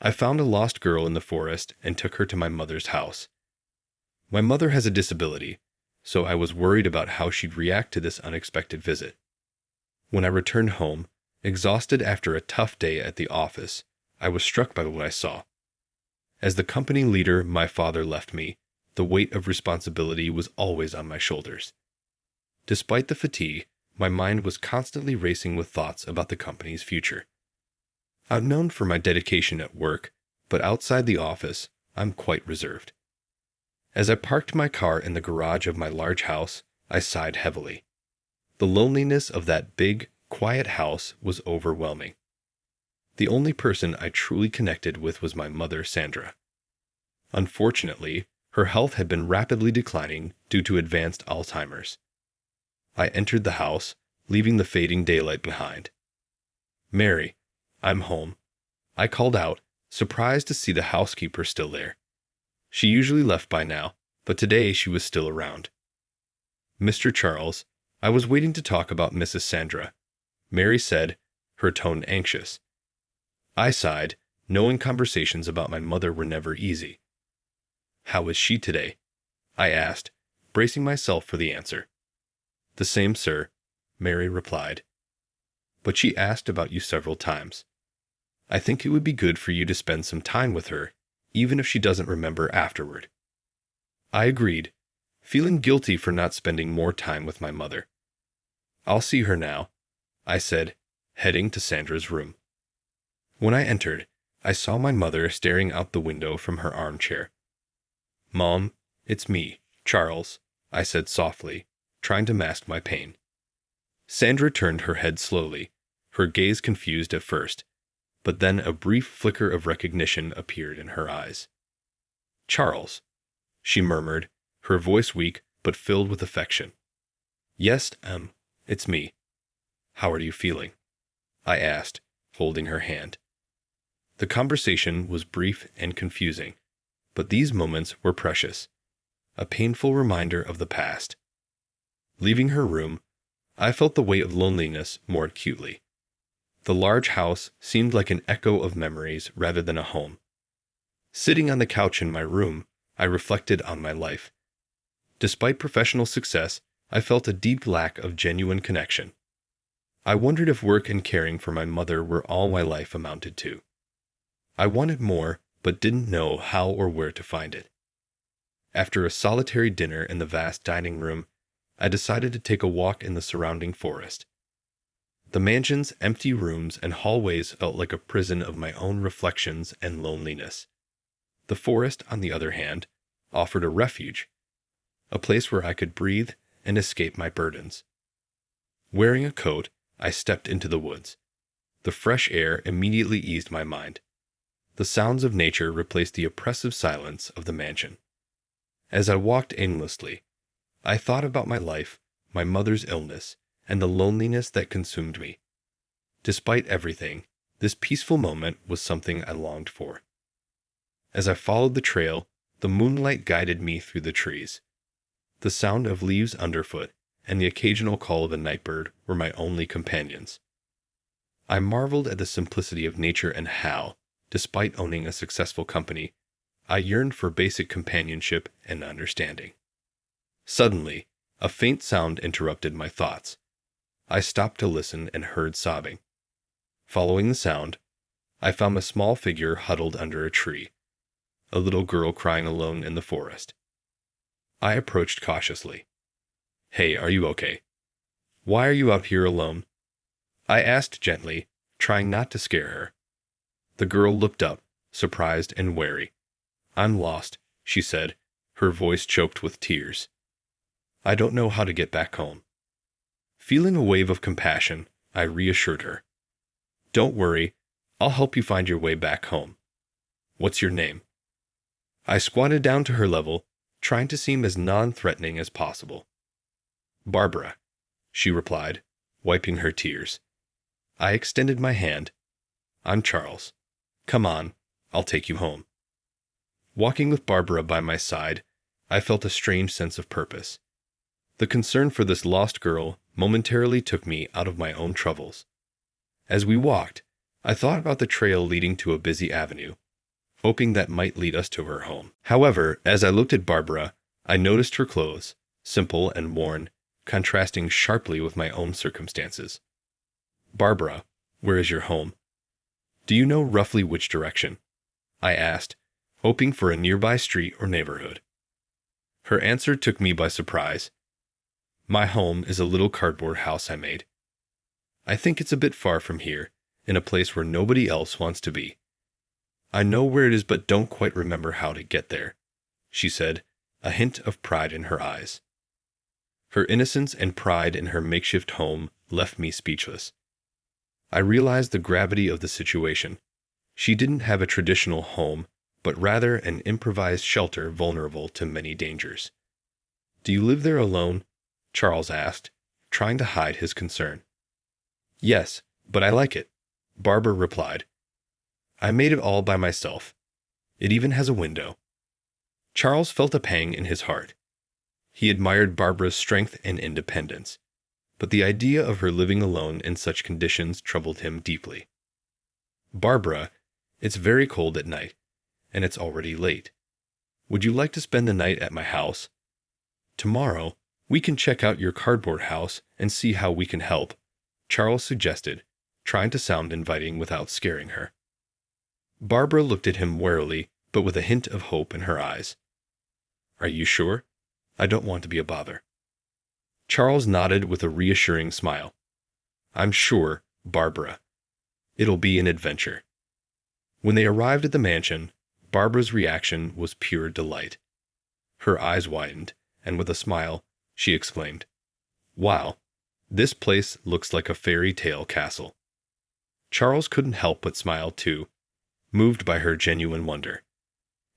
I found a lost girl in the forest and took her to my mother's house. My mother has a disability, so I was worried about how she'd react to this unexpected visit. When I returned home, exhausted after a tough day at the office, I was struck by what I saw. As the company leader my father left me, the weight of responsibility was always on my shoulders. Despite the fatigue, my mind was constantly racing with thoughts about the company's future. I'm known for my dedication at work, but outside the office, I'm quite reserved. As I parked my car in the garage of my large house, I sighed heavily. The loneliness of that big, quiet house was overwhelming. The only person I truly connected with was my mother, Sandra. Unfortunately, her health had been rapidly declining due to advanced Alzheimer's. I entered the house, leaving the fading daylight behind. "Mary, I'm home," I called out, surprised to see the housekeeper still there. She usually left by now, but today she was still around. "Mr. Charles, I was waiting to talk about Mrs. Sandra," Mary said, her tone anxious. I sighed, knowing conversations about my mother were never easy. "How is she today?" I asked, bracing myself for the answer. "The same, sir," Mary replied. "But she asked about you several times. I think it would be good for you to spend some time with her, even if she doesn't remember afterward." I agreed, feeling guilty for not spending more time with my mother. "I'll see her now," I said, heading to Sandra's room. When I entered, I saw my mother staring out the window from her armchair. "Mom, it's me, Charles," I said softly, trying to mask my pain. Sandra turned her head slowly, her gaze confused at first, but then a brief flicker of recognition appeared in her eyes. "Charles," she murmured, her voice weak but filled with affection. "Yes, it's me. How are you feeling?" I asked, holding her hand. The conversation was brief and confusing, but these moments were precious, a painful reminder of the past. Leaving her room, I felt the weight of loneliness more acutely. The large house seemed like an echo of memories rather than a home. Sitting on the couch in my room, I reflected on my life. Despite professional success, I felt a deep lack of genuine connection. I wondered if work and caring for my mother were all my life amounted to. I wanted more, but didn't know how or where to find it. After a solitary dinner in the vast dining room, I decided to take a walk in the surrounding forest. The mansion's empty rooms and hallways felt like a prison of my own reflections and loneliness. The forest, on the other hand, offered a refuge, a place where I could breathe and escape my burdens. Wearing a coat, I stepped into the woods. The fresh air immediately eased my mind. The sounds of nature replaced the oppressive silence of the mansion. As I walked aimlessly, I thought about my life, my mother's illness, and the loneliness that consumed me. Despite everything, this peaceful moment was something I longed for. As I followed the trail, the moonlight guided me through the trees. The sound of leaves underfoot and the occasional call of a nightbird were my only companions. I marveled at the simplicity of nature and how, despite owning a successful company, I yearned for basic companionship and understanding. Suddenly, a faint sound interrupted my thoughts. I stopped to listen and heard sobbing. Following the sound, I found a small figure huddled under a tree, a little girl crying alone in the forest. I approached cautiously. "Hey, are you okay? Why are you out here alone?" I asked gently, trying not to scare her. The girl looked up, surprised and wary. "I'm lost," she said, her voice choked with tears. "I don't know how to get back home." Feeling a wave of compassion, I reassured her. "Don't worry, I'll help you find your way back home. What's your name?" I squatted down to her level, trying to seem as non-threatening as possible. "Barbara," she replied, wiping her tears. I extended my hand. "I'm Charles. Come on, I'll take you home." Walking with Barbara by my side, I felt a strange sense of purpose. The concern for this lost girl momentarily took me out of my own troubles. As we walked, I thought about the trail leading to a busy avenue, hoping that might lead us to her home. However, as I looked at Barbara, I noticed her clothes, simple and worn, contrasting sharply with my own circumstances. "Barbara, where is your home? Do you know roughly which direction?" I asked, hoping for a nearby street or neighborhood. Her answer took me by surprise. "My home is a little cardboard house I made. I think it's a bit far from here, in a place where nobody else wants to be. I know where it is but don't quite remember how to get there," she said, a hint of pride in her eyes. Her innocence and pride in her makeshift home left me speechless. I realized the gravity of the situation. She didn't have a traditional home, but rather an improvised shelter vulnerable to many dangers. "Do you live there alone?" Charles asked, trying to hide his concern. "Yes, but I like it," Barbara replied. "I made it all by myself. It even has a window." Charles felt a pang in his heart. He admired Barbara's strength and independence, but the idea of her living alone in such conditions troubled him deeply. "Barbara, it's very cold at night, and it's already late. Would you like to spend the night at my house? Tomorrow, we can check out your cardboard house and see how we can help," Charles suggested, trying to sound inviting without scaring her. Barbara looked at him warily, but with a hint of hope in her eyes. "Are you sure? I don't want to be a bother." Charles nodded with a reassuring smile. "I'm sure, Barbara. It'll be an adventure." When they arrived at the mansion, Barbara's reaction was pure delight. Her eyes widened, and with a smile, she exclaimed, "Wow, this place looks like a fairy tale castle." Charles couldn't help but smile too, moved by her genuine wonder.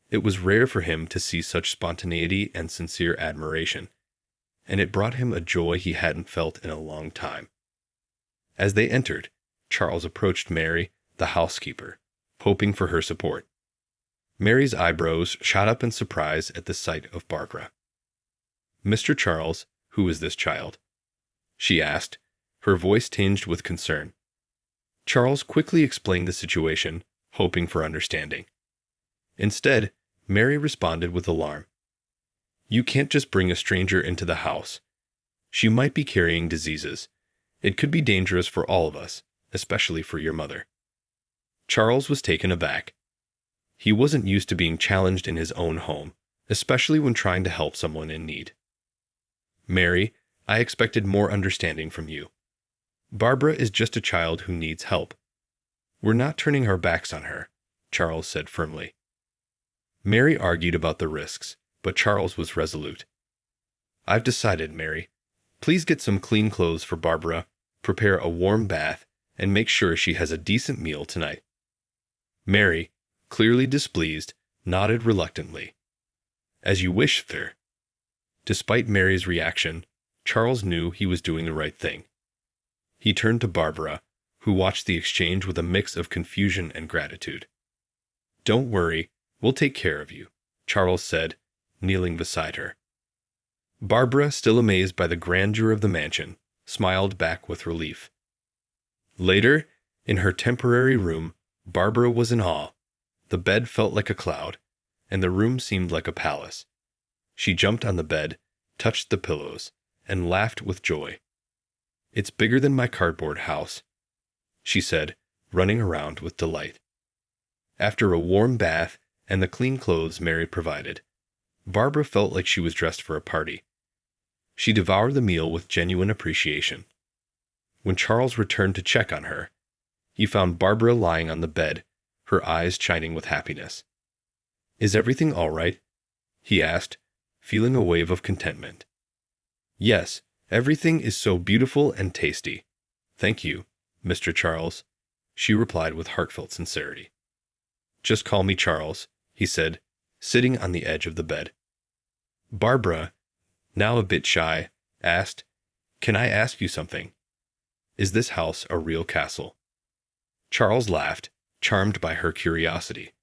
It was rare for him to see such spontaneity and sincere admiration, and it brought him a joy he hadn't felt in a long time. As they entered, Charles approached Mary, the housekeeper, hoping for her support. Mary's eyebrows shot up in surprise at the sight of Barbara. "Mr. Charles, who is this child?" she asked, her voice tinged with concern. Charles quickly explained the situation, hoping for understanding. Instead, Mary responded with alarm. "You can't just bring a stranger into the house. She might be carrying diseases. It could be dangerous for all of us, especially for your mother." Charles was taken aback. He wasn't used to being challenged in his own home, especially when trying to help someone in need. "Mary, I expected more understanding from you. Barbara is just a child who needs help. We're not turning our backs on her," Charles said firmly. Mary argued about the risks, but Charles was resolute. "I've decided, Mary. Please get some clean clothes for Barbara, prepare a warm bath, and make sure she has a decent meal tonight." Mary, clearly displeased, nodded reluctantly. "As you wish, sir." Despite Mary's reaction, Charles knew he was doing the right thing. He turned to Barbara, who watched the exchange with a mix of confusion and gratitude. "Don't worry, we'll take care of you," Charles said, kneeling beside her. Barbara, still amazed by the grandeur of the mansion, smiled back with relief. Later, in her temporary room, Barbara was in awe. The bed felt like a cloud, and the room seemed like a palace. She jumped on the bed, touched the pillows, and laughed with joy. "It's bigger than my cardboard house," she said, running around with delight. After a warm bath and the clean clothes Mary provided, Barbara felt like she was dressed for a party. She devoured the meal with genuine appreciation. When Charles returned to check on her, he found Barbara lying on the bed, her eyes shining with happiness. "Is everything all right?" he asked, feeling a wave of contentment. "Yes, everything is so beautiful and tasty. Thank you, Mr. Charles," she replied with heartfelt sincerity. "Just call me Charles," he said, sitting on the edge of the bed. Barbara, now a bit shy, asked, "Can I ask you something? Is this house a real castle?" Charles laughed, charmed by her curiosity.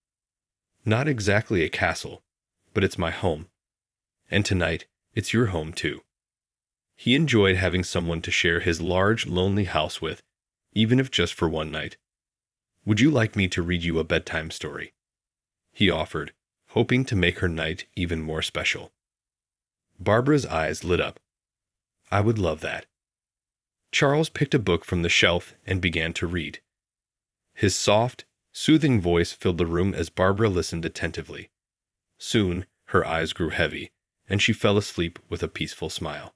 "Not exactly a castle, but it's my home. And tonight, it's your home too." He enjoyed having someone to share his large, lonely house with, even if just for one night. "Would you like me to read you a bedtime story?" he offered, hoping to make her night even more special. Barbara's eyes lit up. I would love that. Charles picked a book from the shelf and began to read. His soft, soothing voice filled the room as Barbara listened attentively. Soon, her eyes grew heavy, and she fell asleep with a peaceful smile.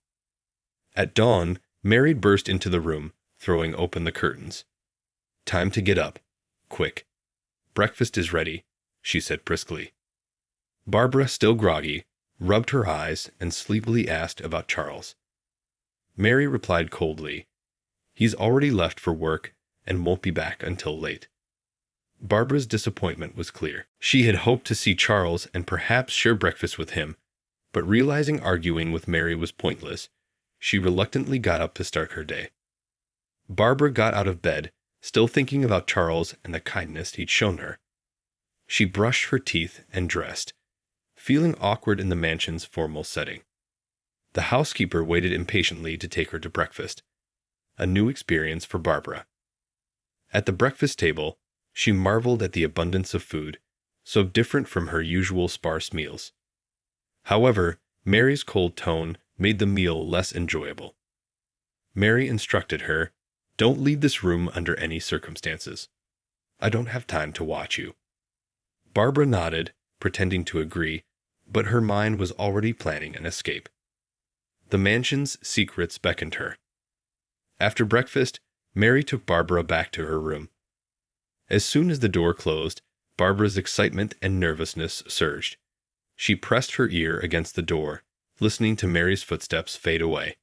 At dawn, Mary burst into the room, throwing open the curtains. Time to get up. Quick. Breakfast is ready, she said briskly. Barbara, still groggy, rubbed her eyes and sleepily asked about Charles. Mary replied coldly, He's already left for work and won't be back until late. Barbara's disappointment was clear. She had hoped to see Charles and perhaps share breakfast with him, but realizing arguing with Mary was pointless, she reluctantly got up to start her day. Barbara got out of bed, still thinking about Charles and the kindness he'd shown her. She brushed her teeth and dressed, feeling awkward in the mansion's formal setting. The housekeeper waited impatiently to take her to breakfast, a new experience for Barbara. At the breakfast table, she marveled at the abundance of food, so different from her usual sparse meals. However, Mary's cold tone made the meal less enjoyable. Mary instructed her, Don't leave this room under any circumstances. I don't have time to watch you. Barbara nodded, pretending to agree, but her mind was already planning an escape. The mansion's secrets beckoned her. After breakfast, Mary took Barbara back to her room. As soon as the door closed, Barbara's excitement and nervousness surged. She pressed her ear against the door, listening to Mary's footsteps fade away.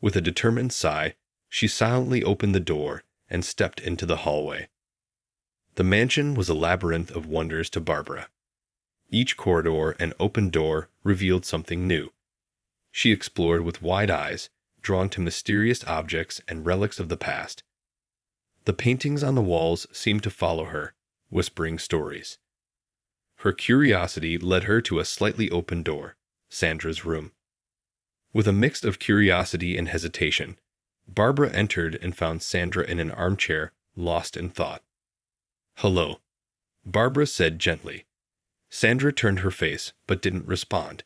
With a determined sigh, she silently opened the door and stepped into the hallway. The mansion was a labyrinth of wonders to Barbara. Each corridor and open door revealed something new. She explored with wide eyes, drawn to mysterious objects and relics of the past. The paintings on the walls seemed to follow her, whispering stories. Her curiosity led her to a slightly open door, Sandra's room. With a mix of curiosity and hesitation, Barbara entered and found Sandra in an armchair, lost in thought. Hello, Barbara said gently. Sandra turned her face, but didn't respond.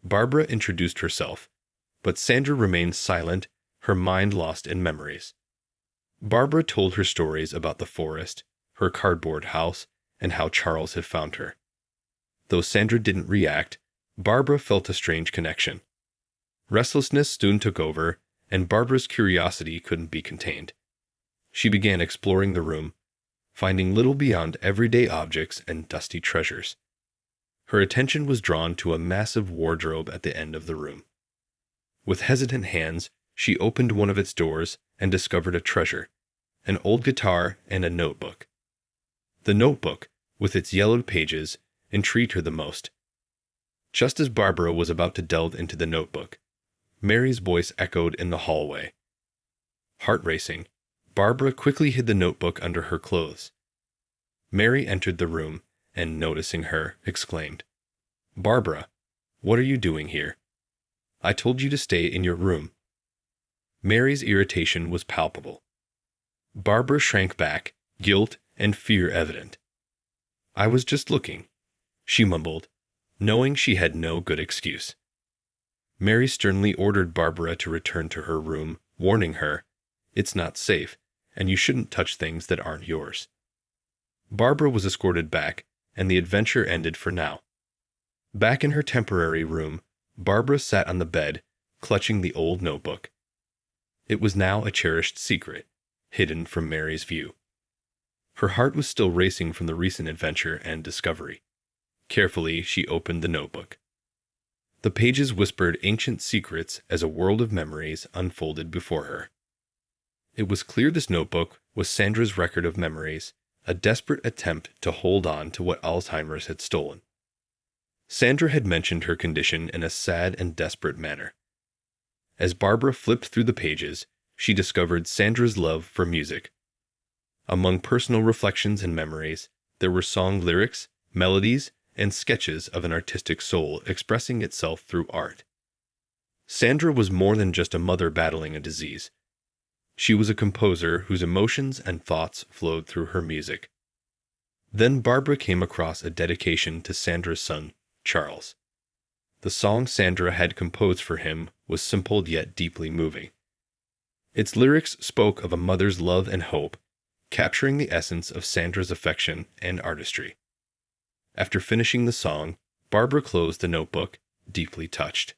Barbara introduced herself, but Sandra remained silent, her mind lost in memories. Barbara told her stories about the forest, her cardboard house, and how Charles had found her. Though Sandra didn't react, Barbara felt a strange connection. Restlessness soon took over, and Barbara's curiosity couldn't be contained. She began exploring the room, finding little beyond everyday objects and dusty treasures. Her attention was drawn to a massive wardrobe at the end of the room. With hesitant hands, she opened one of its doors and discovered a treasure, an old guitar and a notebook. The notebook, with its yellowed pages, intrigued her the most. Just as Barbara was about to delve into the notebook, Mary's voice echoed in the hallway. Heart racing, Barbara quickly hid the notebook under her clothes. Mary entered the room and, noticing her, exclaimed, Barbara, what are you doing here? I told you to stay in your room. Mary's irritation was palpable. Barbara shrank back, guilt and fear evident. I was just looking, she mumbled, knowing she had no good excuse. Mary sternly ordered Barbara to return to her room, warning her, It's not safe, and you shouldn't touch things that aren't yours. Barbara was escorted back, and the adventure ended for now. Back in her temporary room, Barbara sat on the bed, clutching the old notebook. It was now a cherished secret, hidden from Mary's view. Her heart was still racing from the recent adventure and discovery. Carefully, she opened the notebook. The pages whispered ancient secrets as a world of memories unfolded before her. It was clear this notebook was Sandra's record of memories, a desperate attempt to hold on to what Alzheimer's had stolen. Sandra had mentioned her condition in a sad and desperate manner. As Barbara flipped through the pages, she discovered Sandra's love for music. Among personal reflections and memories, there were song lyrics, melodies, and sketches of an artistic soul expressing itself through art. Sandra was more than just a mother battling a disease. She was a composer whose emotions and thoughts flowed through her music. Then Barbara came across a dedication to Sandra's son, Charles. The song Sandra had composed for him was simple yet deeply moving. Its lyrics spoke of a mother's love and hope, capturing the essence of Sandra's affection and artistry. After finishing the song, Barbara closed the notebook, deeply touched.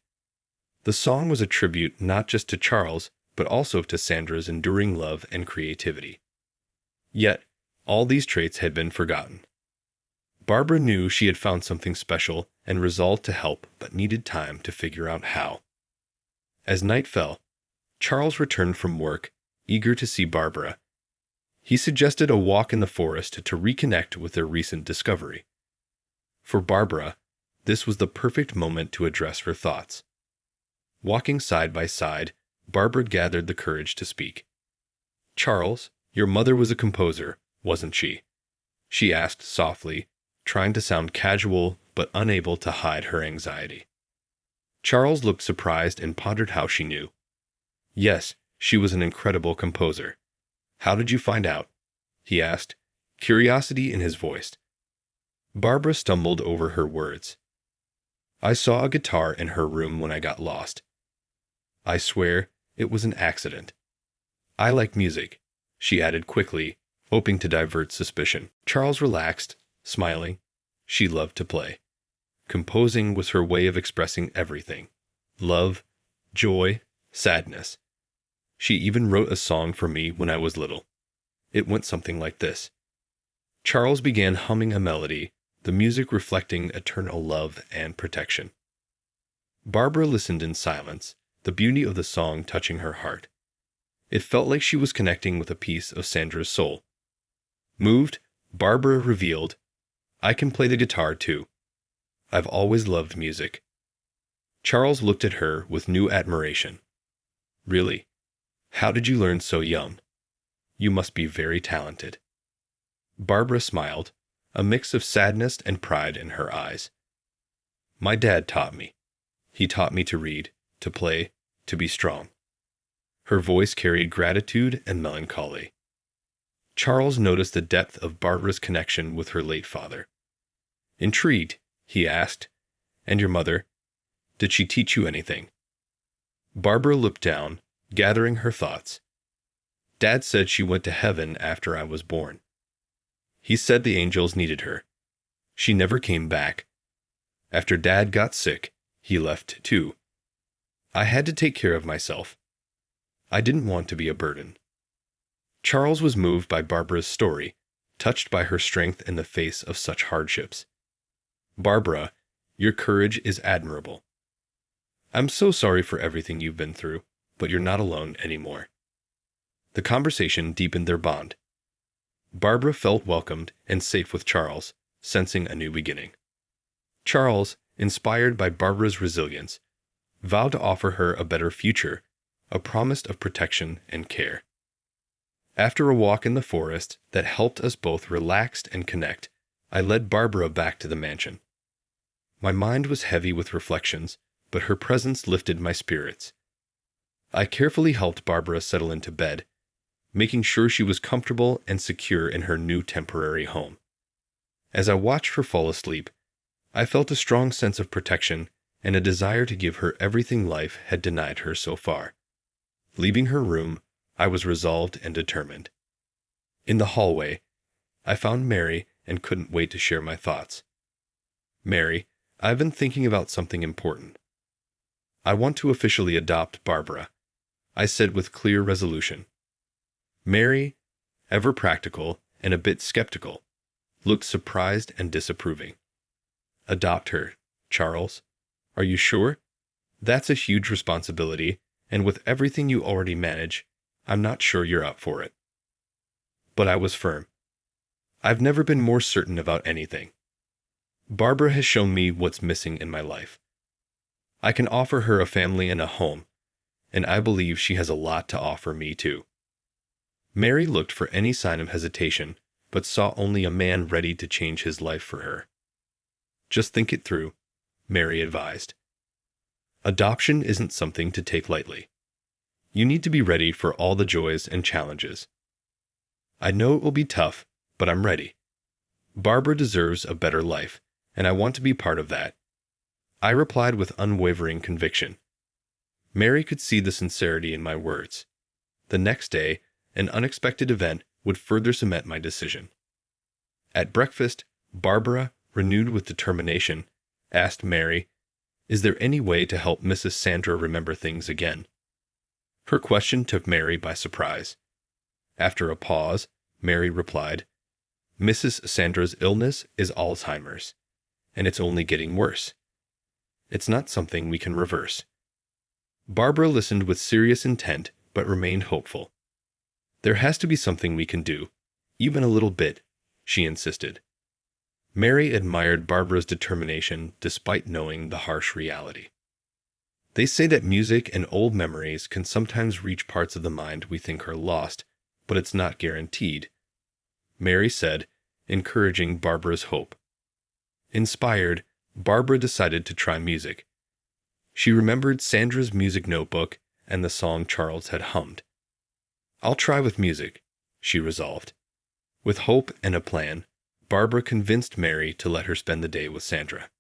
The song was a tribute not just to Charles, but also to Sandra's enduring love and creativity. Yet, all these traits had been forgotten. Barbara knew she had found something special and resolved to help, but needed time to figure out how. As night fell, Charles returned from work, eager to see Barbara. He suggested a walk in the forest to reconnect with their recent discovery. For Barbara, this was the perfect moment to address her thoughts. Walking side by side, Barbara gathered the courage to speak. "Charles, your mother was a composer, wasn't she?" she asked softly, trying to sound casual but unable to hide her anxiety. Charles looked surprised and pondered how she knew. "Yes, she was an incredible composer." "How did you find out?" he asked, curiosity in his voice. Barbara stumbled over her words. "I saw a guitar in her room when I got lost. I swear it was an accident. I like music," she added quickly, hoping to divert suspicion. Charles relaxed, smiling. She loved to play. Composing was her way of expressing everything: love, joy, sadness. "She even wrote a song for me when I was little. It went something like this." Charles began humming a melody, the music reflecting eternal love and protection. Barbara listened in silence, the beauty of the song touching her heart. It felt like she was connecting with a piece of Sandra's soul. Moved, Barbara revealed, "I can play the guitar too. I've always loved music." Charles looked at her with new admiration. "Really? How did you learn so young? You must be very talented." Barbara smiled, a mix of sadness and pride in her eyes. "My dad taught me. He taught me to read, to play, to be strong." Her voice carried gratitude and melancholy. Charles noticed the depth of Barbara's connection with her late father. Intrigued, he asked, "And your mother? Did she teach you anything?" Barbara looked down, gathering her thoughts. "Dad said she went to heaven after I was born. He said the angels needed her. She never came back. After Dad got sick, he left too. I had to take care of myself. I didn't want to be a burden." Charles was moved by Barbara's story, touched by her strength in the face of such hardships. "Barbara, your courage is admirable. I'm so sorry for everything you've been through, but you're not alone anymore." The conversation deepened their bond. Barbara felt welcomed and safe with Charles, sensing a new beginning. Charles, inspired by Barbara's resilience, vowed to offer her a better future, a promise of protection and care. After a walk in the forest that helped us both relax and connect, I led Barbara back to the mansion. My mind was heavy with reflections, but her presence lifted my spirits. I carefully helped Barbara settle into bed, making sure she was comfortable and secure in her new temporary home. As I watched her fall asleep, I felt a strong sense of protection and a desire to give her everything life had denied her so far. Leaving her room, I was resolved and determined. In the hallway, I found Mary and couldn't wait to share my thoughts. "Mary, I've been thinking about something important. I want to officially adopt Barbara," I said with clear resolution. Mary, ever practical and a bit skeptical, looked surprised and disapproving. "Adopt her, Charles? Are you sure? That's a huge responsibility, and with everything you already manage, I'm not sure you're up for it." But I was firm. I've never been more certain about anything. Barbara has shown me what's missing in my life. I can offer her a family and a home, and I believe she has a lot to offer me too. Mary looked for any sign of hesitation, but saw only a man ready to change his life for her. "Just think it through," Mary advised. "Adoption isn't something to take lightly. You need to be ready for all the joys and challenges." "I know it will be tough, but I'm ready." Barbara deserves a better life, and I want to be part of that. I replied with unwavering conviction. Mary could see the sincerity in my words. The next day, an unexpected event would further cement my decision. At breakfast, Barbara, renewed with determination, asked Mary, "Is there any way to help Mrs. Sandra remember things again?" Her question took Mary by surprise. After a pause, Mary replied, "Mrs. Sandra's illness is Alzheimer's, and it's only getting worse. It's not something we can reverse." Barbara listened with serious intent but remained hopeful. "There has to be something we can do, even a little bit," she insisted. Mary admired Barbara's determination despite knowing the harsh reality. They say that music and old memories can sometimes reach parts of the mind we think are lost, but it's not guaranteed, Mary said, encouraging Barbara's hope. Inspired, Barbara decided to try music. She remembered Sandra's music notebook and the song Charles had hummed. "I'll try with music," she resolved. With hope and a plan, Barbara convinced Mary to let her spend the day with Sandra.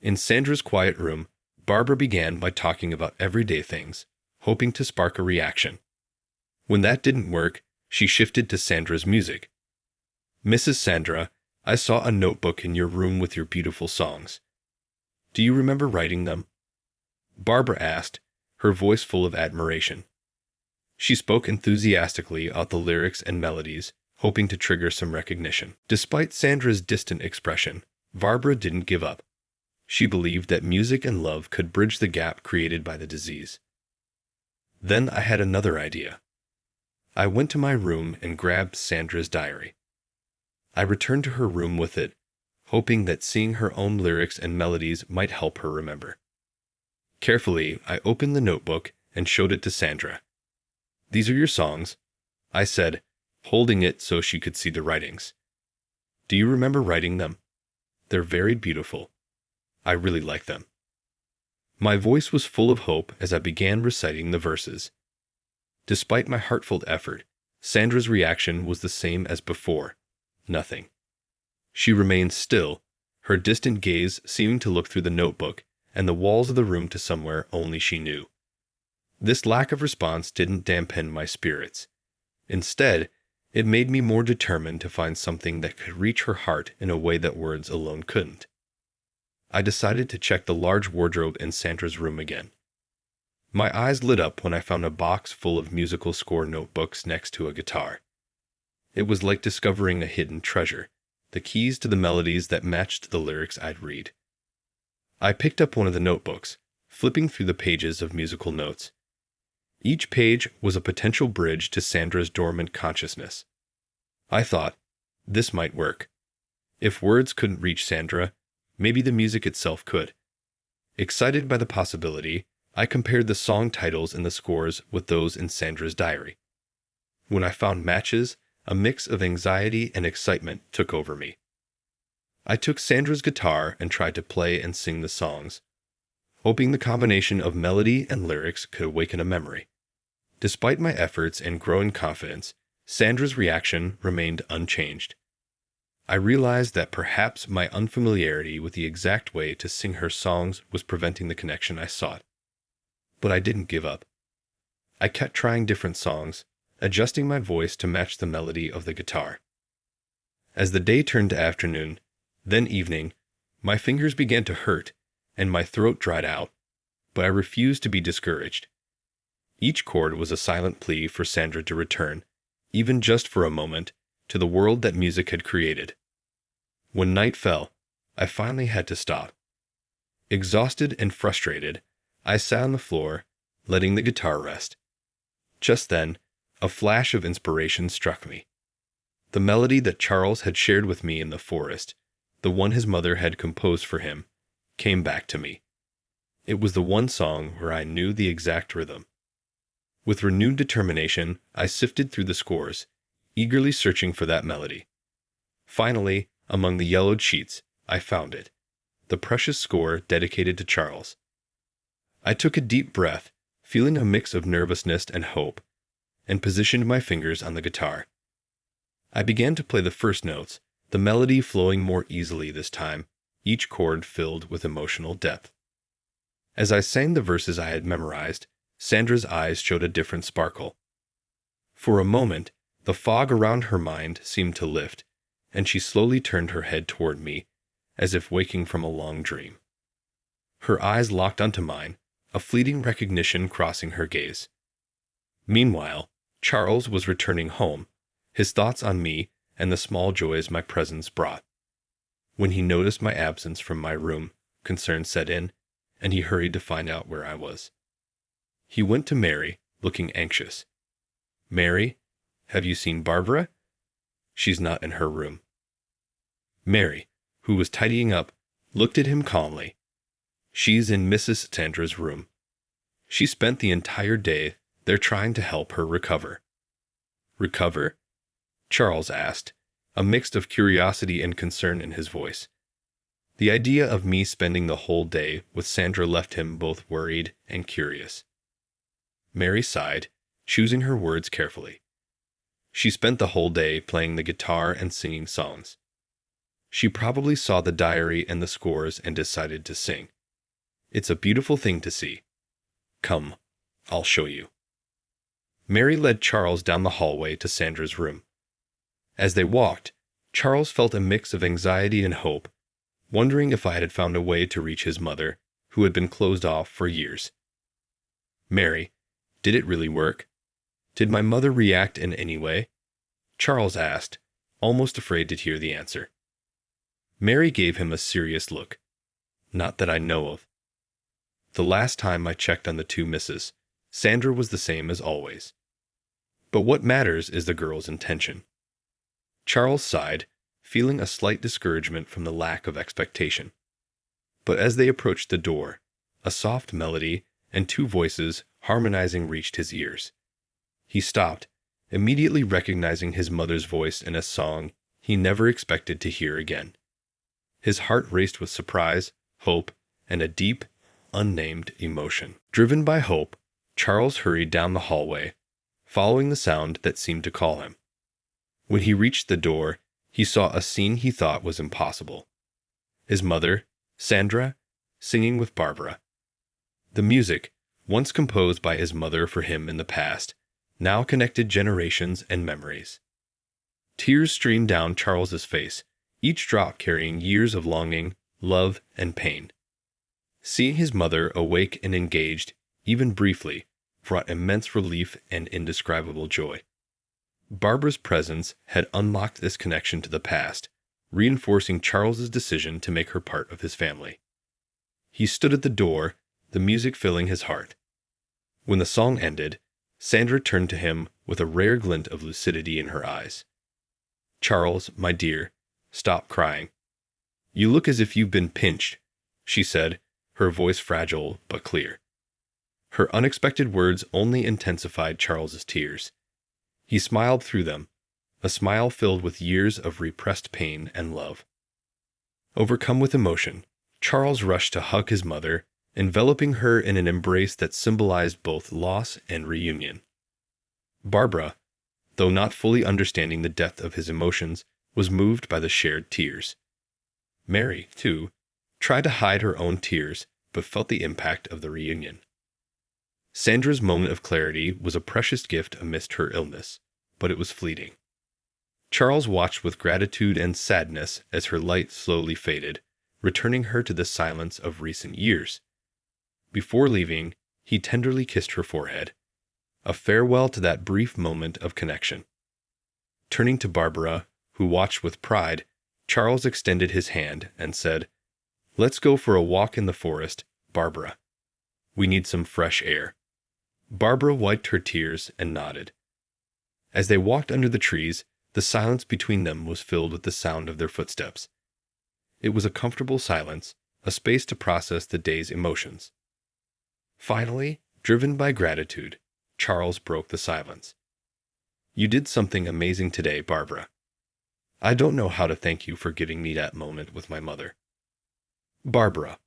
In Sandra's quiet room, Barbara began by talking about everyday things, hoping to spark a reaction. When that didn't work, she shifted to Sandra's music. "Mrs. Sandra, I saw a notebook in your room with your beautiful songs. Do you remember writing them?" Barbara asked, her voice full of admiration. She spoke enthusiastically about the lyrics and melodies, hoping to trigger some recognition. Despite Sandra's distant expression, Barbara didn't give up. She believed that music and love could bridge the gap created by the disease. Then I had another idea. I went to my room and grabbed Sandra's diary. I returned to her room with it, hoping that seeing her own lyrics and melodies might help her remember. Carefully, I opened the notebook and showed it to Sandra. "These are your songs," I said, holding it so she could see the writings. "Do you remember writing them? They're very beautiful. I really like them." My voice was full of hope as I began reciting the verses. Despite my heartfelt effort, Sandra's reaction was the same as before: nothing. She remained still, her distant gaze seeming to look through the notebook and the walls of the room to somewhere only she knew. This lack of response didn't dampen my spirits. Instead, it made me more determined to find something that could reach her heart in a way that words alone couldn't. I decided to check the large wardrobe in Sandra's room again. My eyes lit up when I found a box full of musical score notebooks next to a guitar. It was like discovering a hidden treasure, the keys to the melodies that matched the lyrics I'd read. I picked up one of the notebooks, flipping through the pages of musical notes. Each page was a potential bridge to Sandra's dormant consciousness. I thought, this might work. If words couldn't reach Sandra, maybe the music itself could. Excited by the possibility, I compared the song titles in the scores with those in Sandra's diary. When I found matches, a mix of anxiety and excitement took over me. I took Sandra's guitar and tried to play and sing the songs, hoping the combination of melody and lyrics could awaken a memory. Despite my efforts and growing confidence, Sandra's reaction remained unchanged. I realized that perhaps my unfamiliarity with the exact way to sing her songs was preventing the connection I sought. But I didn't give up. I kept trying different songs, adjusting my voice to match the melody of the guitar. As the day turned to afternoon, then evening, my fingers began to hurt and my throat dried out, but I refused to be discouraged. Each chord was a silent plea for Sandra to return, even just for a moment, to the world that music had created. When night fell, I finally had to stop. Exhausted and frustrated, I sat on the floor, letting the guitar rest. Just then, a flash of inspiration struck me. The melody that Charles had shared with me in the forest, the one his mother had composed for him, came back to me. It was the one song where I knew the exact rhythm. With renewed determination, I sifted through the scores, eagerly searching for that melody. Finally, among the yellowed sheets, I found it, the precious score dedicated to Charles. I took a deep breath, feeling a mix of nervousness and hope, and positioned my fingers on the guitar. I began to play the first notes, the melody flowing more easily this time, each chord filled with emotional depth. As I sang the verses I had memorized, Sandra's eyes showed a different sparkle. For a moment, the fog around her mind seemed to lift, and she slowly turned her head toward me, as if waking from a long dream. Her eyes locked onto mine, a fleeting recognition crossing her gaze. Meanwhile, Charles was returning home, his thoughts on me and the small joys my presence brought. When he noticed my absence from my room, concern set in, and he hurried to find out where I was. He went to Mary, looking anxious. "Mary, have you seen Barbara?" "She's not in her room." Mary, who was tidying up, looked at him calmly. "She's in Mrs. Sandra's room. She spent the entire day there trying to help her recover." "Recover?" Charles asked, a mix of curiosity and concern in his voice. The idea of me spending the whole day with Sandra left him both worried and curious. Mary sighed, choosing her words carefully. "She spent the whole day playing the guitar and singing songs. She probably saw the diary and the scores and decided to sing. It's a beautiful thing to see. Come, I'll show you." Mary led Charles down the hallway to Sandra's room. As they walked, Charles felt a mix of anxiety and hope, wondering if I had found a way to reach his mother, who had been closed off for years. "Mary, did it really work? Did my mother react in any way?" Charles asked, almost afraid to hear the answer. Mary gave him a serious look. "Not that I know of. The last time I checked on the two misses, Sandra was the same as always. But what matters is the girl's intention." Charles sighed, feeling a slight discouragement from the lack of expectation. But as they approached the door, a soft melody and two voices harmonizing reached his ears. He stopped, immediately recognizing his mother's voice in a song he never expected to hear again. His heart raced with surprise, hope, and a deep, unnamed emotion. Driven by hope, Charles hurried down the hallway, following the sound that seemed to call him. When he reached the door, he saw a scene he thought was impossible. His mother, Sandra, singing with Barbara. The music, once composed by his mother for him in the past, now connected generations and memories. Tears streamed down Charles's face, each drop carrying years of longing, love, and pain. Seeing his mother awake and engaged, even briefly, brought immense relief and indescribable joy. Barbara's presence had unlocked this connection to the past, reinforcing Charles's decision to make her part of his family. He stood at the door, the music filling his heart. When the song ended, Sandra turned to him with a rare glint of lucidity in her eyes. "Charles, my dear, stop crying. You look as if you've been pinched," she said, her voice fragile but clear. Her unexpected words only intensified Charles's tears. He smiled through them, a smile filled with years of repressed pain and love. Overcome with emotion, Charles rushed to hug his mother, enveloping her in an embrace that symbolized both loss and reunion. Barbara, though not fully understanding the depth of his emotions, was moved by the shared tears. Mary, too, tried to hide her own tears, but felt the impact of the reunion. Sandra's moment of clarity was a precious gift amidst her illness, but it was fleeting. Charles watched with gratitude and sadness as her light slowly faded, returning her to the silence of recent years. Before leaving, he tenderly kissed her forehead, a farewell to that brief moment of connection. Turning to Barbara, who watched with pride, Charles extended his hand and said, "Let's go for a walk in the forest, Barbara. We need some fresh air." Barbara wiped her tears and nodded. As they walked under the trees, the silence between them was filled with the sound of their footsteps. It was a comfortable silence, a space to process the day's emotions. Finally, driven by gratitude, Charles broke the silence. "You did something amazing today, Barbara. I don't know how to thank you for giving me that moment with my mother." Barbara,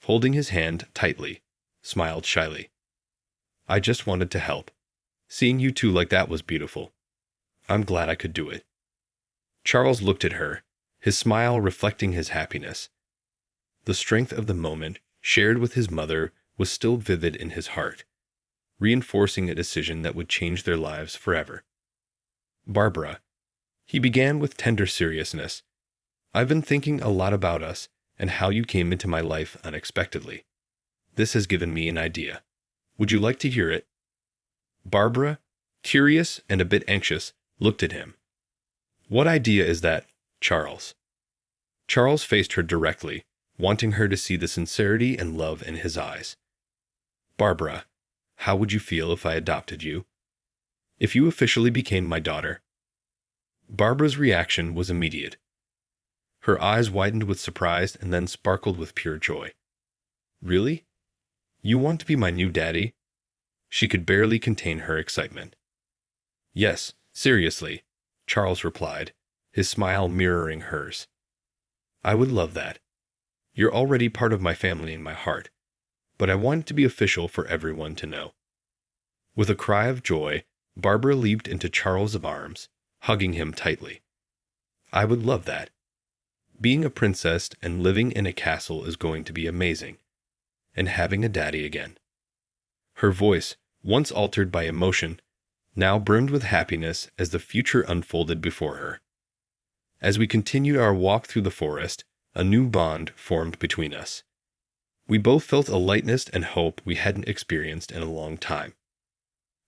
holding his hand tightly, smiled shyly. "I just wanted to help. Seeing you two like that was beautiful. I'm glad I could do it." Charles looked at her, his smile reflecting his happiness. The strength of the moment, shared with his mother, was still vivid in his heart, reinforcing a decision that would change their lives forever. Barbara. He began with tender seriousness. I've been thinking a lot about us and how you came into my life unexpectedly. This has given me an idea. Would you like to hear it? Barbara, curious and a bit anxious, looked at him. What idea is that, Charles? Charles faced her directly, wanting her to see the sincerity and love in his eyes. Barbara, how would you feel if I adopted you? If you officially became my daughter? Barbara's reaction was immediate. Her eyes widened with surprise and then sparkled with pure joy. Really? You want to be my new daddy? She could barely contain her excitement. Yes, seriously, Charles replied, his smile mirroring hers. I would love that. You're already part of my family in my heart, but I want it to be official for everyone to know. With a cry of joy, Barbara leaped into Charles' arms, hugging him tightly. I would love that. Being a princess and living in a castle is going to be amazing. And having a daddy again. Her voice, once altered by emotion, now brimmed with happiness as the future unfolded before her. As we continued our walk through the forest, a new bond formed between us. We both felt a lightness and hope we hadn't experienced in a long time.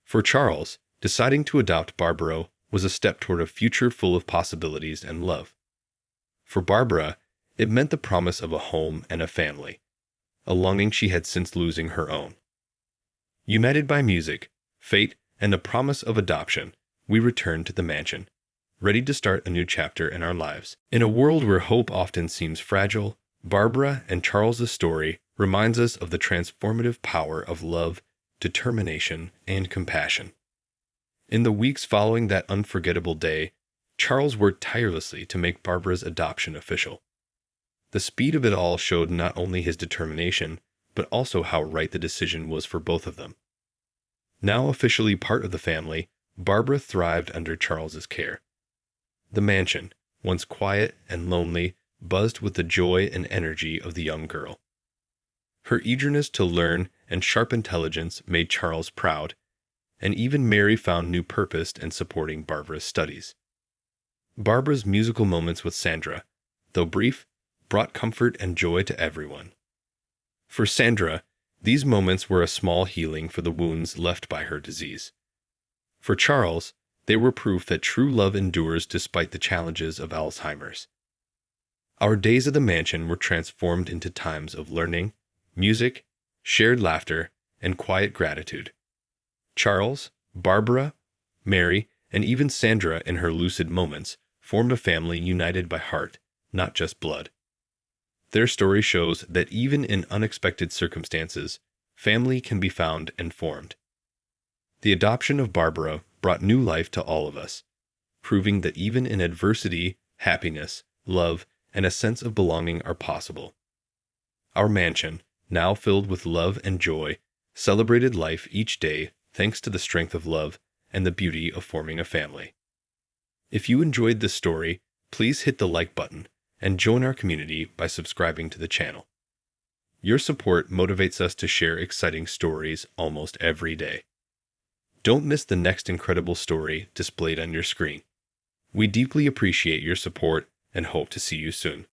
For Charles, deciding to adopt Barbara was a step toward a future full of possibilities and love. For Barbara, it meant the promise of a home and a family, a longing she had since losing her own. United by music, fate, and the promise of adoption, we returned to the mansion, ready to start a new chapter in our lives. In a world where hope often seems fragile, Barbara and Charles's story reminds us of the transformative power of love, determination, and compassion. In the weeks following that unforgettable day, Charles worked tirelessly to make Barbara's adoption official. The speed of it all showed not only his determination, but also how right the decision was for both of them. Now officially part of the family, Barbara thrived under Charles's care. The mansion, once quiet and lonely, buzzed with the joy and energy of the young girl. Her eagerness to learn and sharp intelligence made Charles proud, and even Mary found new purpose in supporting Barbara's studies. Barbara's musical moments with Sandra, though brief, brought comfort and joy to everyone. For Sandra, these moments were a small healing for the wounds left by her disease. For Charles, they were proof that true love endures despite the challenges of Alzheimer's. Our days at the mansion were transformed into times of learning, music, shared laughter, and quiet gratitude. Charles, Barbara, Mary, and even Sandra in her lucid moments formed a family united by heart, not just blood. Their story shows that even in unexpected circumstances, family can be found and formed. The adoption of Barbara brought new life to all of us, proving that even in adversity, happiness, love, and a sense of belonging are possible. Our mansion, now filled with love and joy, celebrated life each day thanks to the strength of love and the beauty of forming a family. If you enjoyed this story, please hit the like button and join our community by subscribing to the channel. Your support motivates us to share exciting stories almost every day. Don't miss the next incredible story displayed on your screen. We deeply appreciate your support and hope to see you soon.